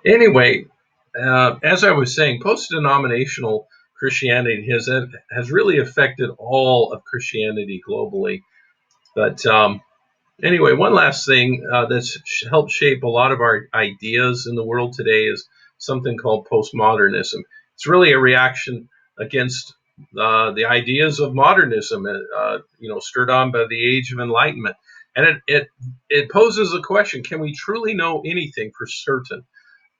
Anyway, as I was saying, post-denominational Christianity has really affected all of Christianity globally. But anyway, one last thing that's helped shape a lot of our ideas in the world today is something called postmodernism. It's really a reaction against the ideas of modernism, stirred on by the Age of Enlightenment. And it poses a question: can we truly know anything for certain?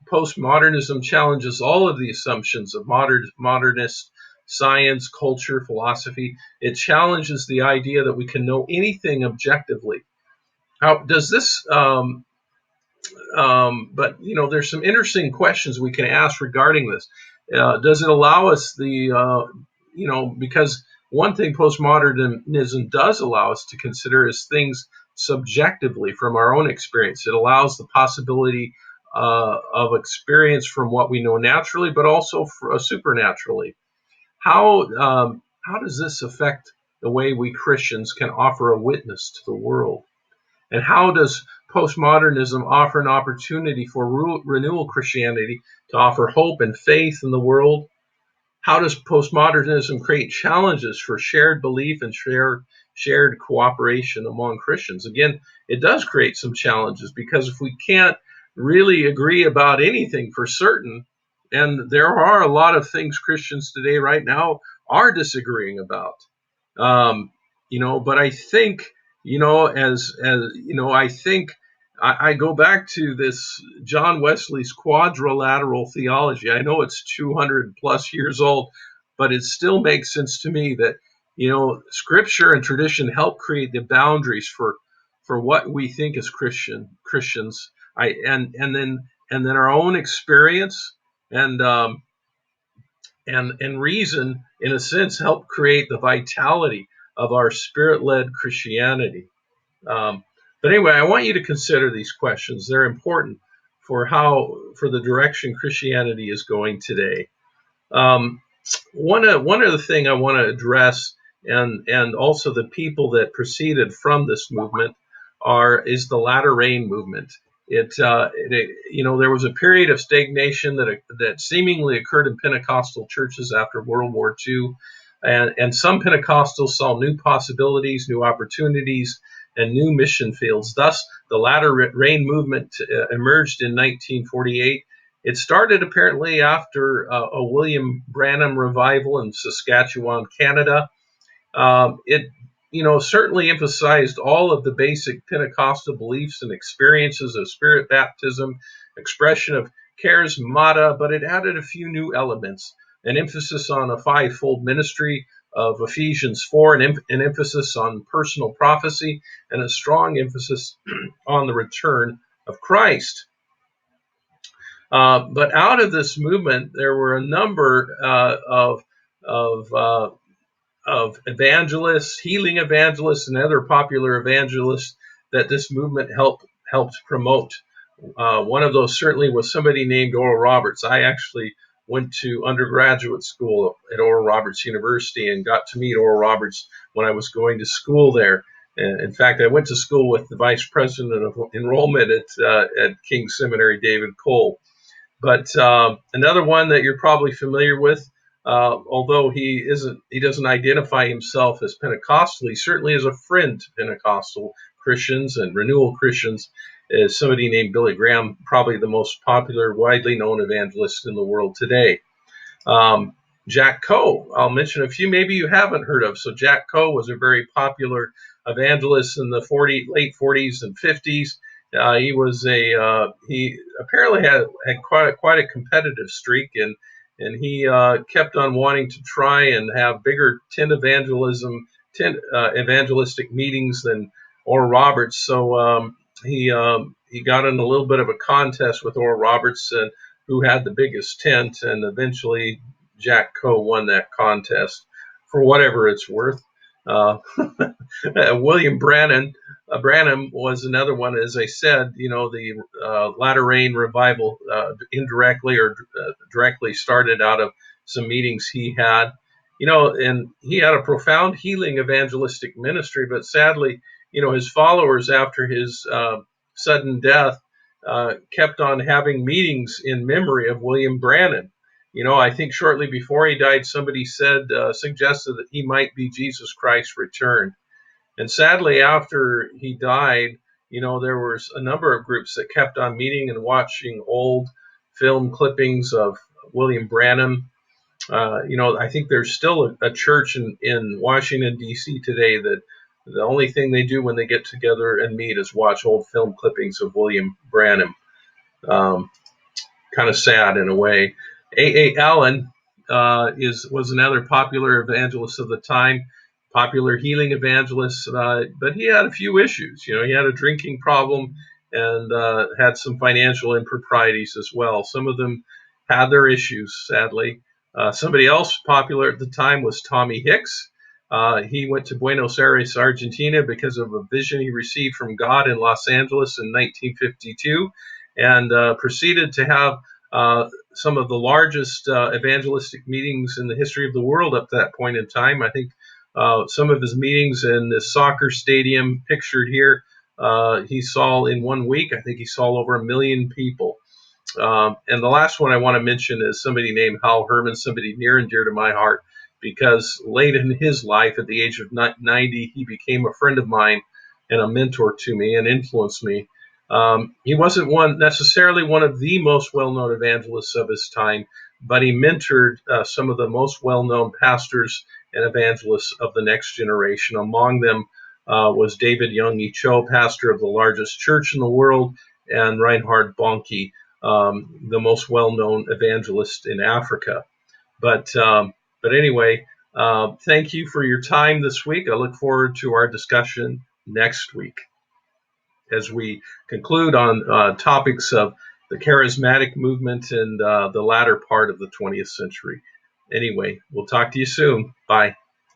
Postmodernism challenges all of the assumptions of modernist science, culture, philosophy. It challenges the idea that we can know anything objectively. How does this? But there's some interesting questions we can ask regarding this. Does it allow us because one thing postmodernism does allow us to consider is things subjectively from our own experience. It allows the possibility of experience from what we know naturally, but also supernaturally. How does this affect the way we Christians can offer a witness to the world? And how does postmodernism offer an opportunity for renewal Christianity to offer hope and faith in the world? How does postmodernism create challenges for shared belief and shared cooperation among Christians? Again, it does create some challenges because if we can't really agree about anything for certain, and there are a lot of things Christians today right now are disagreeing about. But I think, I think I go back to this John Wesley's quadrilateral theology. I know it's 200 plus years old, but it still makes sense to me that, scripture and tradition help create the boundaries for what we think as Christians. And then our own experience and and reason, in a sense, help create the vitality of our spirit-led Christianity. But anyway, I want you to consider these questions. They're important for the direction Christianity is going today. One other thing I want to address, and also the people that proceeded from this movement, is the latter rain movement. There was a period of stagnation that seemingly occurred in Pentecostal churches after World War II, and some Pentecostals saw new possibilities, new opportunities, and new mission fields. Thus, the latter rain movement emerged in 1948. It started apparently after a William Branham revival in Saskatchewan, Canada. It certainly emphasized all of the basic Pentecostal beliefs and experiences of spirit baptism, expression of charismata, but it added a few new elements: an emphasis on a fivefold ministry of Ephesians 4, an emphasis on personal prophecy, and a strong emphasis on the return of Christ. But out of this movement, there were a number of evangelists, healing evangelists, and other popular evangelists that this movement helped promote. One of those certainly was somebody named Oral Roberts. I actually went to undergraduate school at Oral Roberts University and got to meet Oral Roberts when I was going to school there. And in fact, I went to school with the vice president of enrollment at King Seminary, David Cole. But another one that you're probably familiar with, although he doesn't identify himself as Pentecostal, he certainly is a friend to Pentecostal Christians and renewal Christians, is somebody named Billy Graham, probably the most popular, widely known evangelist in the world today. Jack Coe, I'll mention a few maybe you haven't heard of. So Jack Coe was a very popular evangelist in the late 40s and 50s. He apparently had quite a competitive streak, and he kept on wanting to try and have bigger evangelistic meetings than Oral Roberts. So he got in a little bit of a contest with Oral Roberts, who had the biggest tent, and eventually Jack Coe won that contest for whatever it's worth. William Branham was another one. As I said, the latter rain revival indirectly or directly started out of some meetings he had. And he had a profound healing evangelistic ministry, but sadly, his followers, after his sudden death, kept on having meetings in memory of William Branham. I think shortly before he died, somebody suggested that he might be Jesus Christ returned. And sadly, after he died, there was a number of groups that kept on meeting and watching old film clippings of William Branham. I think there's still a church in Washington, D.C. today that the only thing they do when they get together and meet is watch old film clippings of William Branham. Um, kind of sad in a way. A. Allen was another popular evangelist of the time, popular healing evangelist, but he had a few issues. He had a drinking problem and had some financial improprieties as well. Some of them had their issues, sadly. Somebody else popular at the time was Tommy Hicks. He went to Buenos Aires, Argentina, because of a vision he received from God in Los Angeles in 1952, and proceeded to have some of the largest evangelistic meetings in the history of the world up to that point in time. I think some of his meetings in the soccer stadium pictured here, he saw in 1 week, I think he saw over 1 million people. And the last one I want to mention is somebody named Hal Herman, somebody near and dear to my heart, because late in his life, at the age of 90, he became a friend of mine and a mentor to me and influenced me. He wasn't necessarily one of the most well-known evangelists of his time, but he mentored some of the most well-known pastors and evangelists of the next generation. Among them was David Yonggi Cho, pastor of the largest church in the world, and Reinhard Bonnke, the most well-known evangelist in Africa. But anyway, thank you for your time this week. I look forward to our discussion next week as we conclude on topics of the charismatic movement and the latter part of the 20th century. Anyway, we'll talk to you soon. Bye.